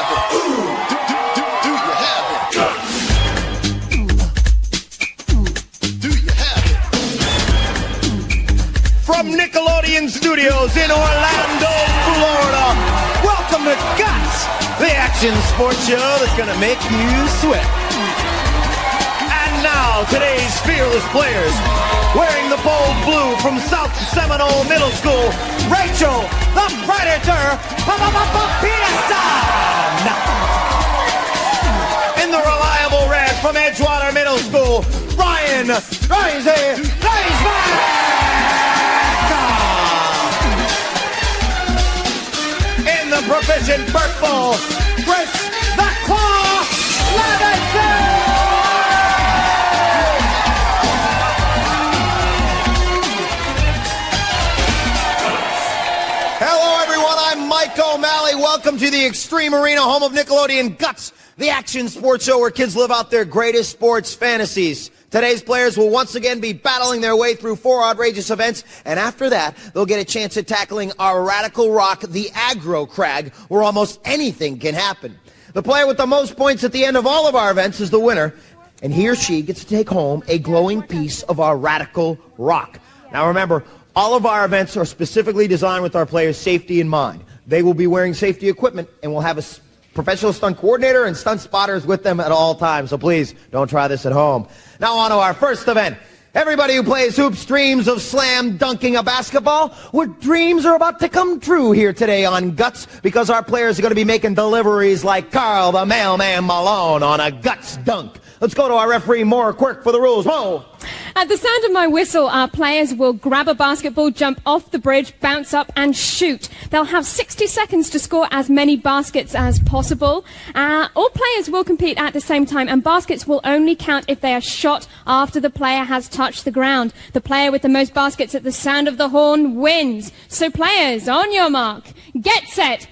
From Nickelodeon Studios in Orlando, Florida, welcome to Guts, the action sports show that's gonna make you sweat. And now, today's fearless players, wearing the bold blue from South Seminole Middle School, Rachel, the Predator, Peterson! In the reliable red from Edgewater Middle School, Bryan, Dreisy, Dreisbach! In the proficient purple, Chris, the Claw, Lavenson! Hello everyone, I'm Mike O'Malley. Welcome to the Extreme Arena, home of Nickelodeon Guts, the action sports show where kids live out their greatest sports fantasies. Today's players will once again be battling their way through 4 outrageous events, and after that, they'll get a chance at tackling our radical rock, the Aggro Craig, where almost anything can happen. The player with the most points at the end of all of our events is the winner, and he or she gets to take home a glowing piece of our radical rock. Now remember, all of our events are specifically designed with our players' safety in mind. They will be wearing safety equipment, and we'll have a professional stunt coordinator and stunt spotters with them at all times, so please don't try this at home. Now on to our first event. Everybody who plays hoops dreams of slam dunking a basketball. Well, dreams are about to come true here today on Guts, because our players are going to be making deliveries like Carl the Mailman Malone on a Guts dunk. Let's go to our referee, Maura Quirk, for the rules. Mo! At the sound of my whistle, our players will grab a basketball, jump off the bridge, bounce up and shoot. They'll have 60 seconds to score as many baskets as possible. All players will compete at the same time, and baskets will only count if they are shot after the player has touched the ground. The player with the most baskets at the sound of the horn wins. So players, on your mark, get set.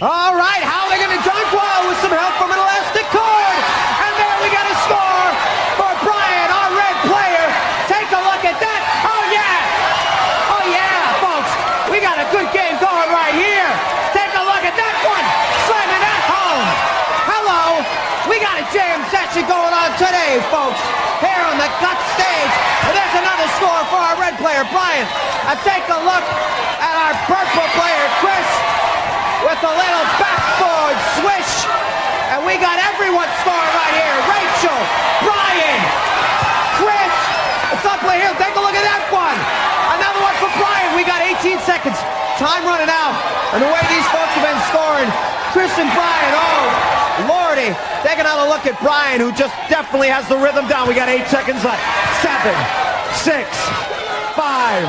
All right, how are they going to dunk? Well, with some help from an elastic cord. And there we got a score for Bryan, our red player. Take a look at that. Oh, yeah. Oh, yeah, folks. We got a good game going right here. Take a look at that one. Slamming that home. Hello. We got a jam session going on today, folks. Here on the Guts stage. And there's another score for our red player, Bryan. And take a look at our purple player, Chris, with a little backboard swish. And we got everyone scoring right here. Rachel, Bryan, Chris, it's up right here. Take a look at that one. Another one for Bryan. We got 18 seconds. Time running out. And the way these folks have been scoring, Chris and Bryan, oh, Lordy. Take another look at Bryan, who just definitely has the rhythm down. We got 8 seconds left. 7, 6, 5,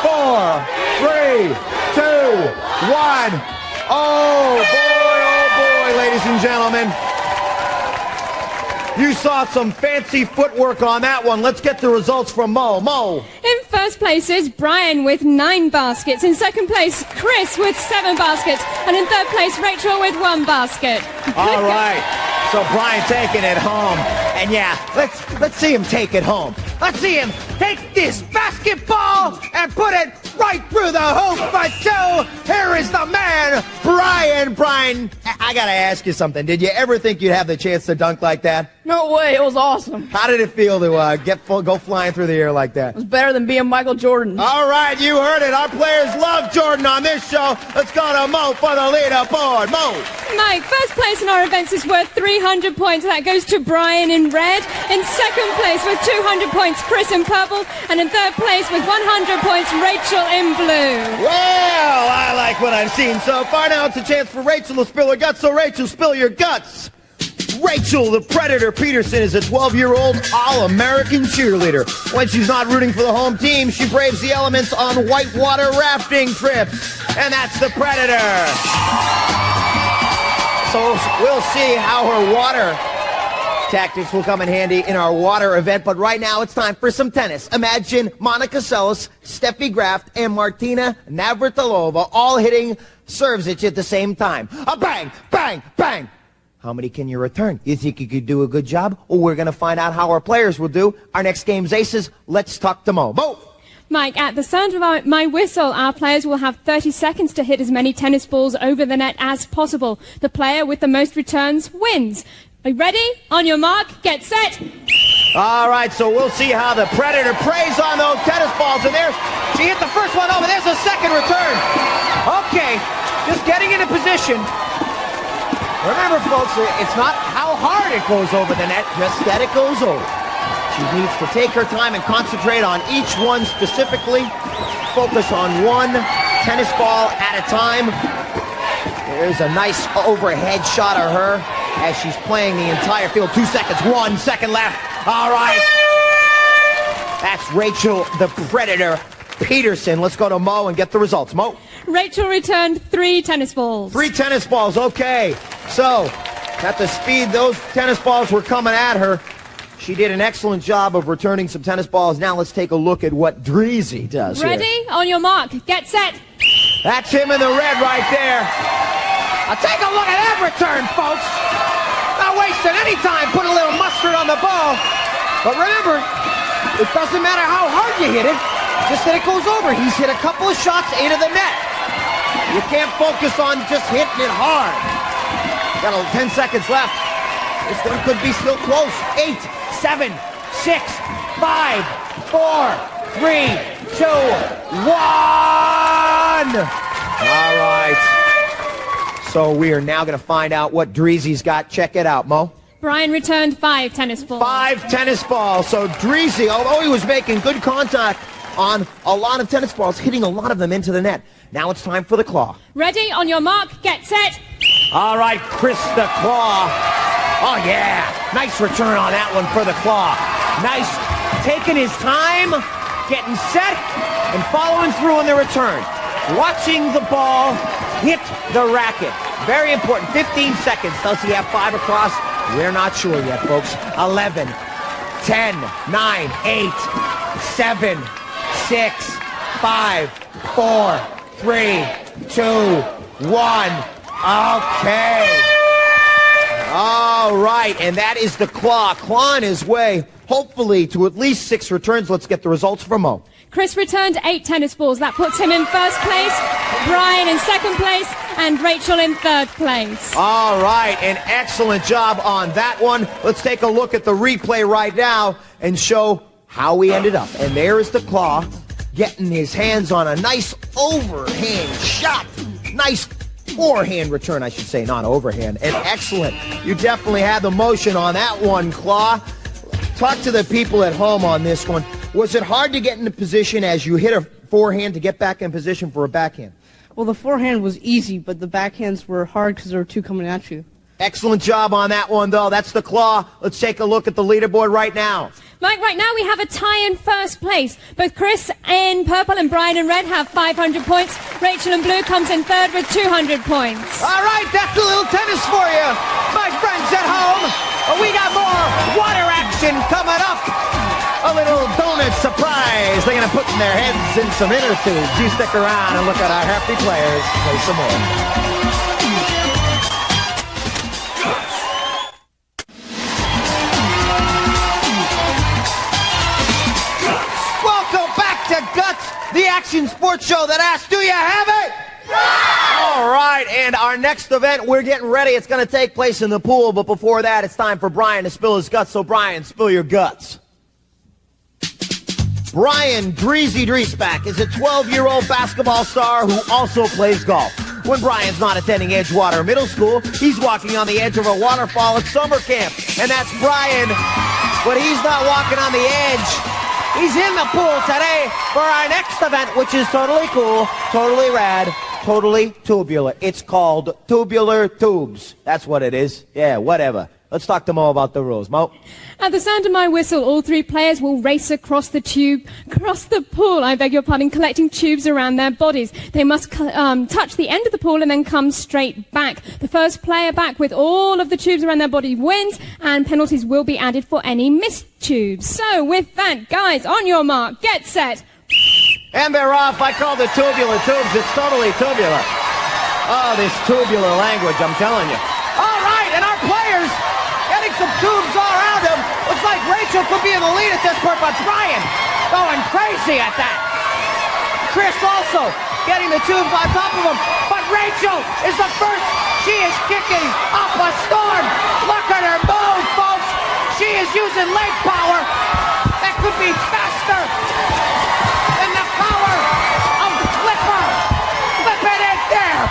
4, 3, 2, 1. Oh boy, ladies and gentlemen. You saw some fancy footwork on that one. Let's get the results from Mo. Mo. In first place is Bryan with 9 baskets. In second place, Chris with 7 baskets. And in third place, Rachel with 1 basket. All right. So Bryan taking it home. And yeah, let's see him take it home. Let's see him take this basketball and put it right through the hoop for 2. Here is the man, Bryan. Bryan, I gotta ask you something. Did you ever think you'd have the chance to dunk like that? No way, it was awesome. How did it feel to go flying through the air like that? It was better than being Michael Jordan. All right, you heard it. Our players love Jordan on this show. Let's go to Mo for the leaderboard. Mo. Mike, first place in our events is worth 300 points. That goes to Bryan in red. In second place with 200 points, Chris in purple. And in third place with 100 points, Rachel in blue. Well, I like what I've seen so far. Now it's a chance for Rachel to spill her guts. So Rachel, spill your guts. Rachel, the Predator Peterson, is a 12-year-old all-American cheerleader. When she's not rooting for the home team, she braves the elements on whitewater rafting trips. And that's the Predator. So we'll see how her water tactics will come in handy in our water event. But right now, it's time for some tennis. Imagine Monica Seles, Steffi Graf, and Martina Navratilova all hitting serves at you at the same time. A bang, bang, bang. How many can you return? You think you could do a good job? Well, we're going to find out how our players will do. Our next game's aces. Let's talk to Mo. Mo! Mike, at the sound of my whistle, our players will have 30 seconds to hit as many tennis balls over the net as possible. The player with the most returns wins. Are you ready? On your mark, get set. All right, so we'll see how the Predator preys on those tennis balls. And there's, she hit the first one over. There's a second return. Okay, just getting into position. Remember, folks, it's not how hard it goes over the net, just that it goes over. She needs to take her time and concentrate on each one specifically. Focus on one tennis ball at a time. There's a nice overhead shot of her as she's playing the entire field. 2 seconds, 1 second left. All right. That's Rachel the Predator Peterson. Let's go to Mo and get the results. Mo? Rachel returned 3 tennis balls. 3 tennis balls, okay. So, at the speed those tennis balls were coming at her, she did an excellent job of returning some tennis balls. Now let's take a look at what Dreisy does Ready? here. On your mark, get set. That's him in the red right there. Now take a look at that return, folks. Not wasting any time putting a little mustard on the ball. But remember, it doesn't matter how hard you hit it, just that it goes over. He's hit a couple of shots into the net. You can't focus on just hitting it hard. Got 10 seconds left. This one could be still close. 8, 7, 6, 5, 4, 3, 2, 1. All right. So we are now going to find out what Dreisy's got. Check it out, Mo. Bryan returned 5 tennis balls. 5 tennis balls. So Dreisy, although he was making good contact on a lot of tennis balls, hitting a lot of them into the net. Now it's time for the claw. Ready? On your mark, get set. All right, Chris the Claw. Oh, yeah. Nice return on that one for the Claw. Nice taking his time, getting set, and following through on the return. Watching the ball hit the racket. Very important. 15 seconds. Does he have 5 across? We're not sure yet, folks. 11, 10, 9, 8, 7, 6, 5, 4, 3, 2, 1. Okay. All right, and that is the Claw. Clawing his way, hopefully, to at least 6 returns. Let's get the results from Mo. Chris returned 8 tennis balls. That puts him in first place, Bryan in second place, and Rachel in third place. All right, an excellent job on that one. Let's take a look at the replay right now and show how we ended up. And there is the Claw getting his hands on a nice overhand shot. Nice forehand return, I should say, not overhand. And excellent. You definitely had the motion on that one, Claw. Talk to the people at home on this one. Was it hard to get into position as you hit a forehand to get back in position for a backhand? Well, the forehand was easy, but the backhands were hard because there were 2 coming at you. Excellent job on that one, though. That's the Claw. Let's take a look at the leaderboard right now. Mike, right now we have a tie in first place. Both Chris in purple and Bryan in red have 500 points. Rachel in blue comes in third with 200 points. All right, that's a little tennis for you, my friends at home. We got more water action coming up. A little donut surprise. They're going to put their heads in some inner tubes. You stick around and look at our happy players play some more. Guts, the action sports show that asks, do you have it? Yeah! All right, and our next event, we're getting ready. It's going to take place in the pool, but before that, it's time for Bryan to spill his guts. So, Bryan, spill your guts. Bryan Dreisbach is a 12-year-old basketball star who also plays golf. When Bryan's not attending Edgewater Middle School, he's walking on the edge of a waterfall at summer camp. And that's Bryan, but he's not walking on the edge. He's in the pool today for our next event, which is totally cool, totally rad, totally tubular. It's called Tubular Tubes. That's what it is. Yeah, whatever. Let's talk to Mo about the rules. Mo? At the sound of my whistle, all 3 players will race across the pool, I beg your pardon, collecting tubes around their bodies. They must touch the end of the pool and then come straight back. The first player back with all of the tubes around their body wins, and penalties will be added for any missed tubes. So with that, guys, on your mark, get set. And they're off. I call the tubular tubes. It's totally tubular. Oh, this tubular language, I'm telling you. All right, and our players getting some tubes all around them. Looks like Rachel could be in the lead at this point, but Bryan going crazy at that. Chris also getting the tubes on top of him. But Rachel is the first. She is kicking up a storm. Look at her move, folks. She is using leg power that could be faster than the power of Flipper. Flip it in there.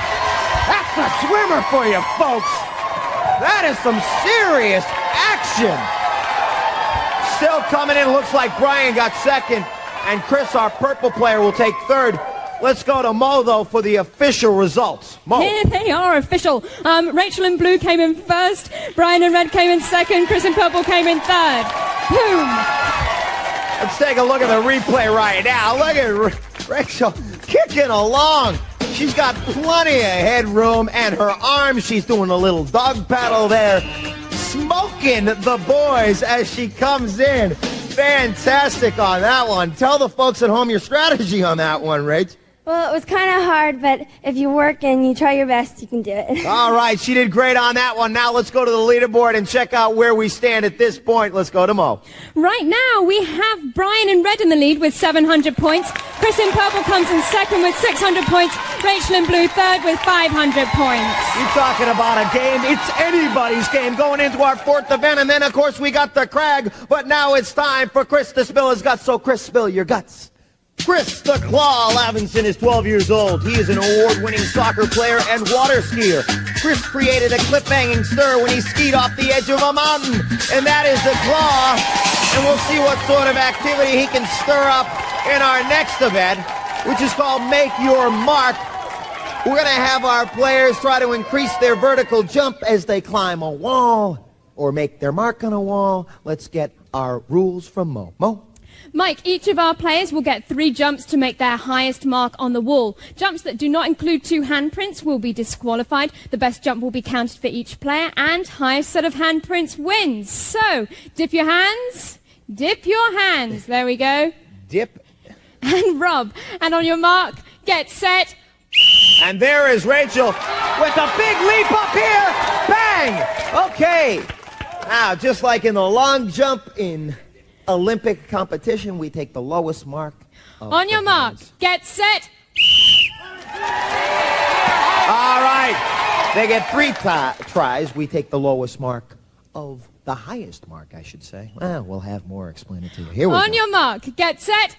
That's a swimmer for you, folks. That is some serious action. Still coming in. Looks like Bryan got second, and Chris, our purple player, will take third. Let's go to Mo, though, for the official results. Mo. Here they are, official. Rachel in blue came in first. Bryan in red came in second. Chris in purple came in third. Boom. Let's take a look at the replay right now. Look at Rachel kicking along. She's got plenty of headroom, and her arms, she's doing a little dog paddle there, smoking the boys as she comes in. Fantastic on that one. Tell the folks at home your strategy on that one, Rach. Well, it was kind of hard, but if you work and you try your best, you can do it. All right, she did great on that one. Now let's go to the leaderboard and check out where we stand at this point. Let's go to Mo. Right now, we have Bryan in red in the lead with 700 points. Chris in purple comes in second with 600 points. Rachel in blue third with 500 points. You're talking about a game. It's anybody's game going into our fourth event. And then, of course, we got the Craig. But now it's time for Chris to spill his guts. So, Chris, spill your guts. Chris the Claw Lavenson is 12 years old. He is an award-winning soccer player and water skier. Chris created a clip-banging stir when he skied off the edge of a mountain. And that is the Claw. And we'll see what sort of activity he can stir up in our next event, which is called Make Your Mark. We're going to have our players try to increase their vertical jump as they climb a wall or make their mark on a wall. Let's get our rules from Mo. Mo? Mike, each of our players will get 3 jumps to make their highest mark on the wall. Jumps that do not include 2 handprints will be disqualified. The best jump will be counted for each player, and highest set of handprints wins. So, dip your hands. Dip your hands. There we go. Dip. And rub. And on your mark, get set. And there is Rachel with a big leap up here. Bang! Okay. Now, just like in the long jump in Olympic competition, we take the lowest mark. On your mark, get set. All right. They get 3 tries. We take the lowest mark of the highest mark, I should say. Well, we'll have more explain it to you. Here we go. On your mark, get set.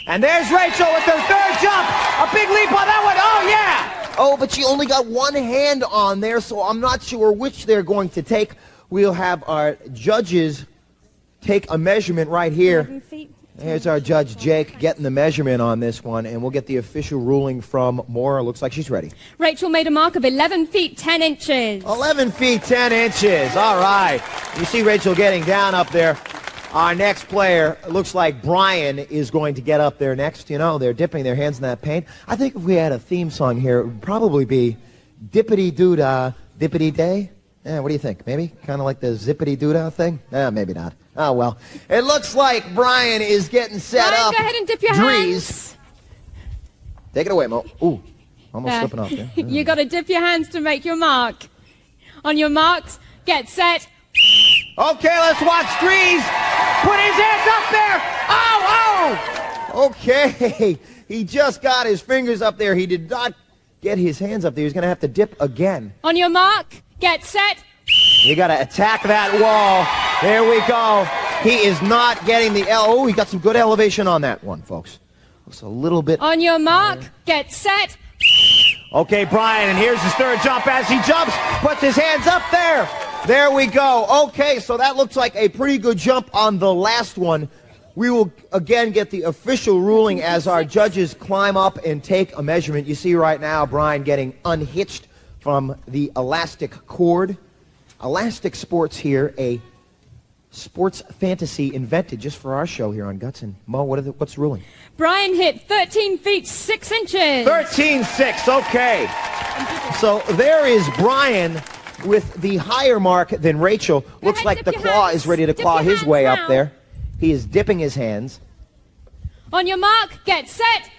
And there's Rachel with her third jump. A big leap on that one. Oh, yeah. Oh, but she only got one hand on there, so I'm not sure which they're going to take. We'll have our judges take a measurement right here. 11 feet. Here's our judge, Jake, getting the measurement on this one, and we'll get the official ruling from Maura. Looks like she's ready. Rachel made a mark of 11 feet, 10 inches. 11 feet, 10 inches. All right. You see Rachel getting down up there. Our next player, it looks like Bryan is going to get up there next. You know, they're dipping their hands in that paint. I think if we had a theme song here, it would probably be Dippity-Doo-Dah, Dippity-Day. Yeah, what do you think? Maybe? Kind of like the Zippity-Doo-Dah thing? Maybe not. Oh, well. It looks like Bryan is getting set Bryan, up. go ahead and dip your hands. Take it away, Mo. Ooh, almost slipping off there. You got to dip your hands to make your mark. On your marks, get set. Okay, let's watch Drees put his hands up there. Oh! Okay, he just got his fingers up there. He did not get his hands up there. He's going to have to dip again. On your mark, get set. You got to attack that wall. There we go. He is not getting the he got some good elevation on that one, folks. Looks a little bit. On your mark, get set. Okay, Bryan, and here's his third jump as he jumps, puts his hands up there. There we go. Okay, so that looks like a pretty good jump on the last one. We will again get the official ruling as our judges climb up and take a measurement. You see right now Bryan getting unhitched from the elastic cord. Elastic Sports here, a sports fantasy invented just for our show here on Guts. And Mo, what's the ruling? Bryan hit 13 feet 6 inches. 13.6, okay. So there is Bryan with the higher mark than Rachel. Looks ahead, like the dip your claw hands. is ready to Dip claw your his hands way now. up there. He is dipping his hands. On your mark, get set.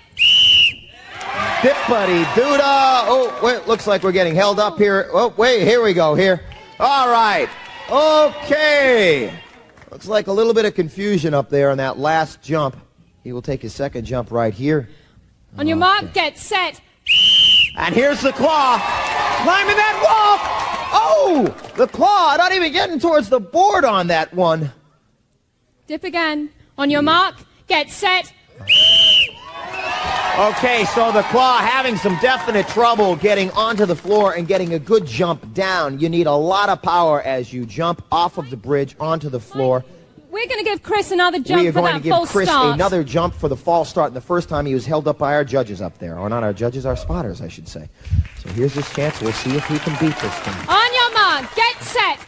Dippity-doo-dah. Oh, wait, looks like we're getting held up here. Oh, wait, here we go here. All right. Okay. Looks like a little bit of confusion up there on that last jump. He will take his second jump right here. On your mark, get set. And here's the claw. Climbing that wall. Oh, the claw not even getting towards the board on that one. Dip again. On your mark, get set. Okay, so the claw having some definite trouble getting onto the floor and getting a good jump down. You need a lot of power as you jump off of the bridge onto the floor. We're going to give Chris another jump We are for going that to false give Chris start. another jump for the false start. And the first time he was held up by our judges up there. Or not our judges, our spotters, I should say. So here's his chance. We'll see if he can beat this thing. On your mark, get set.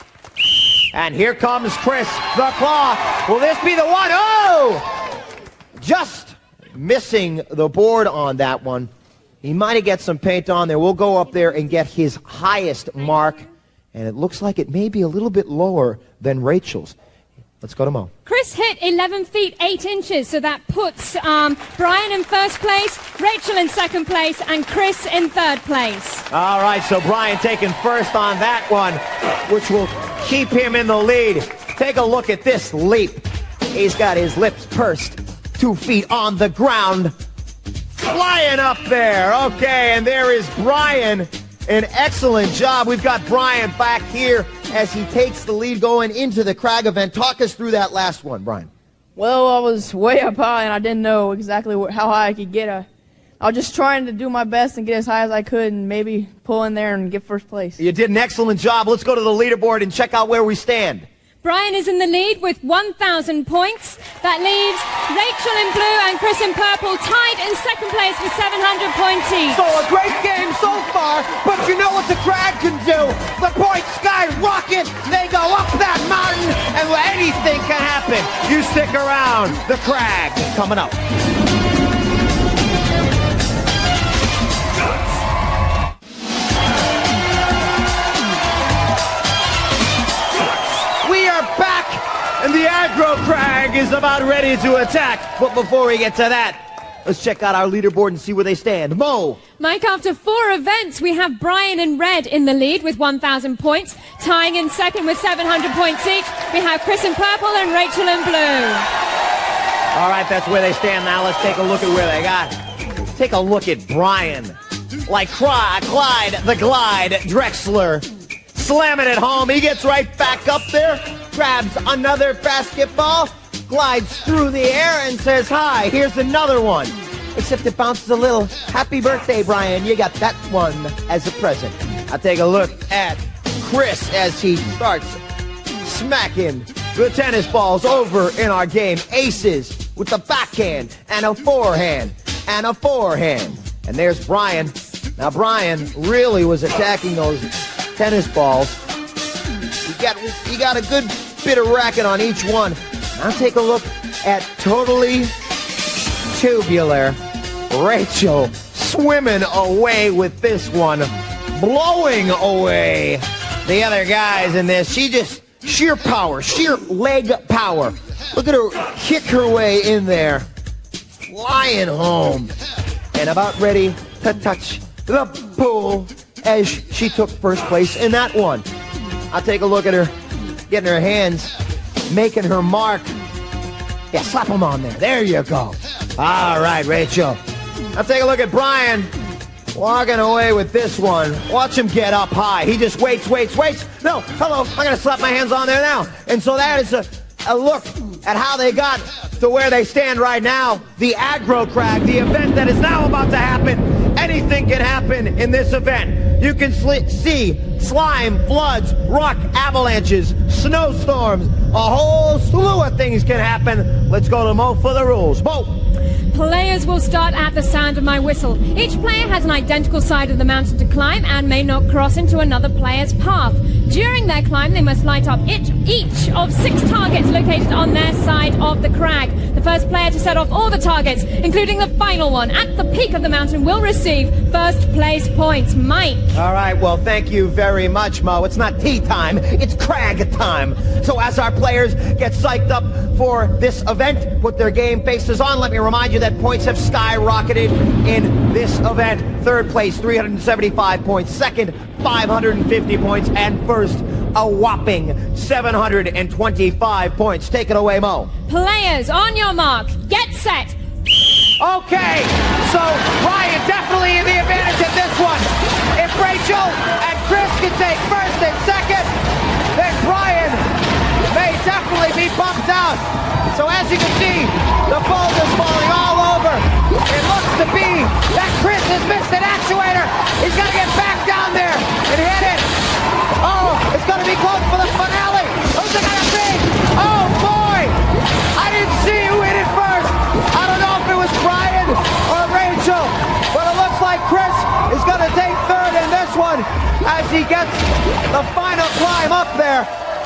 And here comes Chris, the claw. Will this be the one? Oh! Just missing the board on that one. He might have get some paint on there. We'll go up there and get his highest mark. And it looks like it may be a little bit lower than Rachel's. Let's go to Mo. Chris hit 11 feet 8 inches, so that puts Bryan in first place, Rachel in second place, and Chris in third place. All right, so Bryan taking first on that one, which will keep him in the lead. Take a look at this leap. He's got his lips pursed, 2 feet on the ground, flying up there. Okay, and there is Bryan. An excellent job. We've got Bryan back here as he takes the lead going into the Crag event. Talk us through that last one, Bryan. Well, I was way up high, and I didn't know exactly how high I could get. I was just trying to do my best and get as high as I could and maybe pull in there and get first place. You did an excellent job. Let's go to the leaderboard and check out where we stand. Bryan is in the lead with 1,000 points. That leaves Rachel in blue and Chris in purple tied in second place with 700 points each. So a great game so far, but you know what the Crag can do. The points skyrocket. They go up that mountain, and anything can happen. You stick around. The Crag coming up. And the Aggro Craig is about ready to attack. But before we get to that, let's check out our leaderboard and see where they stand. Mo. Mike, after 4 events, we have Bryan in red in the lead with 1,000 points. Tying in second with 700 points each, we have Chris in purple and Rachel in blue. All right, that's where they stand now. Let's take a look at where they got. Take a look at Bryan. Like Clyde, the Glide, Drexler. Slamming it home. He gets right back up there, grabs another basketball, glides through the air and says, hi, here's another one. Except it bounces a little. Happy birthday, Bryan. You got that one as a present. I'll take a look at Chris as he starts smacking the tennis balls over in our game. Aces with the backhand and a forehand and a forehand. And there's Bryan. Now, Bryan really was attacking those tennis balls. He got a good bit of racket on each one. Now take a look at totally tubular Rachel swimming away with this one, blowing away the other guys in this. She just sheer power, sheer leg power. Look at her kick her way in there, flying home, and about ready to touch the pool as she took first place in that one. I'll take a look at her getting her hands, making her mark. Yeah, slap them on there. There you go. All right, Rachel. I'll take a look at Bryan walking away with this one. Watch him get up high. He just waits. No, hello, I'm going to slap my hands on there now. And so that is a look at how they got to where they stand right now. The Aggro Craig, the event that is now about to happen. Anything can happen in this event. You can see slime, floods, rock avalanches, snowstorms, a whole slew of things can happen. Let's go to Mo for the rules. Mo. Players will start at the sound of my whistle. Each player has an identical side of the mountain to climb and may not cross into another player's path. During their climb, they must light up each of 6 targets located on their side of the crag. The first player to set off all the targets, including the final one at the peak of the mountain, will receive first place points. Mike. All right, well, thank you very much, Mo. It's not tea time, it's crag time. So as our players get psyched up for this event, put their game faces on, let me remind you that points have skyrocketed in this event. Third place, 375 points. Second, 550 points. And first, a whopping 725 points. Take it away, Mo. Players, on your mark, get set. Okay, so Bryan definitely in the advantage in this one. If Rachel and Chris can take first and second, then Bryan may definitely be bumped out. So as you can see, the boulder's falling all over. It looks to be that Chris has missed an actuator. He's got to get back down there and hit it. Oh, it's going to be close for the finale. Who's it going to be? Oh, boy. I didn't see who hit it first. I don't know if it was Bryan or Rachel, but it looks like Chris is going to take third in this one as he gets the final climb up there.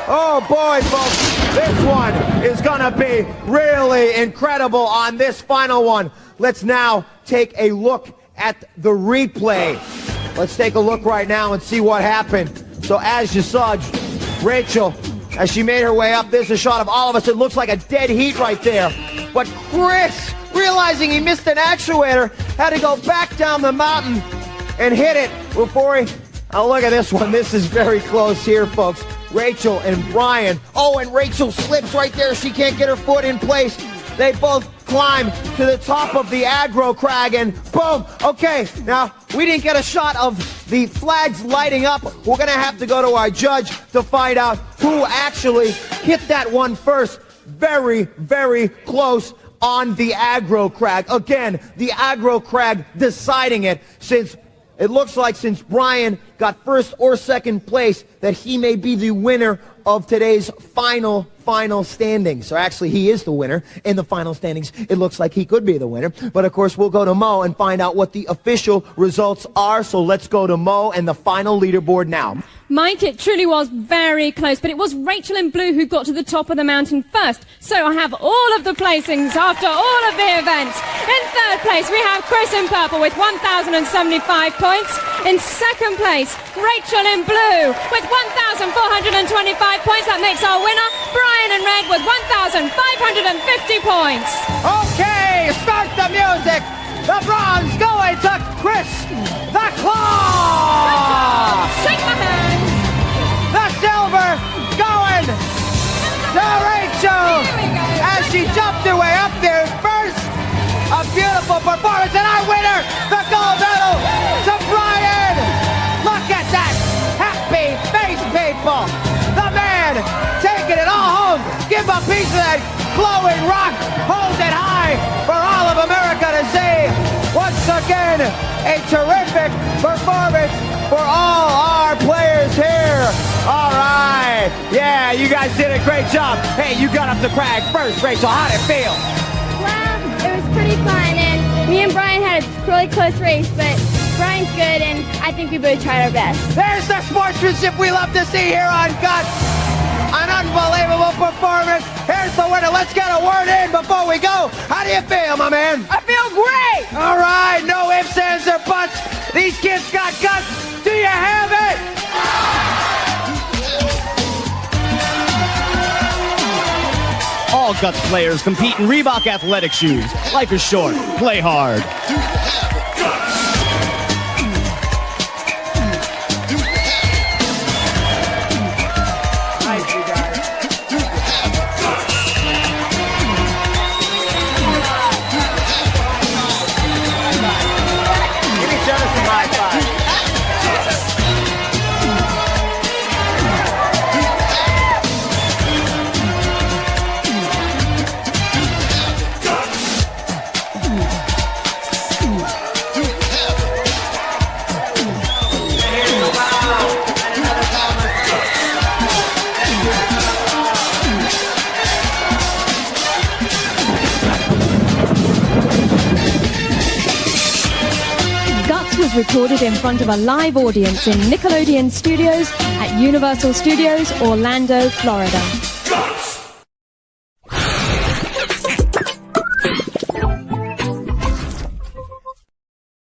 Oh boy, folks, this one is gonna be really incredible on this final one. Let's now take a look at the replay. Let's take a look right now and see what happened. So as you saw, Rachel, as she made her way up, there's a shot of all of us. It looks like a dead heat right there. But Chris, realizing he missed an actuator, had to go back down the mountain and hit it before he... Oh, look at this one. This is very close here, folks. Rachel and Bryan. Oh, and Rachel slips right there. She can't get her foot in place. They both climb to the top of the Aggro Craig and boom. Okay, now we didn't get a shot of the flags lighting up. We're going to have to go to our judge to find out who actually hit that one first. Very, very close on the Aggro Craig. Again, the Aggro Craig deciding it, since it looks like since Bryan got first or second place that he may be the winner of today's final standings. Or actually, he is the winner in the final standings. It looks like he could be the winner. But of course, we'll go to Mo and find out what the official results are. So let's go to Mo and the final leaderboard now. Mike, it truly was very close, but it was Rachel in blue who got to the top of the mountain first. So I have all of the placings after all of the events. In third place, we have Chris in purple with 1,075 points. In second place, Rachel in blue with 1,425 points. That makes our winner, Bryan in red with 1,550 points. Okay, start the music. The bronze going to Chris the Claw. Shake my hand. The silver going to Rachel as she jumped her way up there first. A beautiful performance, and our winner, the gold medal, to Bryan. Look at that happy face, people. The man taking it all home. Give a piece of that glowing rock. Hold it high for all of America to see. Once again, a terrific performance for all our players here. All right. Yeah, you guys did a great job. Hey, you got up the crag first, Rachel. How'd it feel? Well, it was pretty fun, and me and Bryan had a really close race, but Bryan's good, and I think we both tried our best. There's the sportsmanship we love to see here on Guts. An unbelievable performance. Here's the winner. Let's get a word in before we go. How do you feel, my man? I feel great. All right, no ifs, ands, or buts. These kids got guts. Do you have it? All Guts players compete in Reebok athletic shoes. Life is short. Play hard. Recorded in front of a live audience in Nickelodeon Studios at Universal Studios, Orlando, Florida.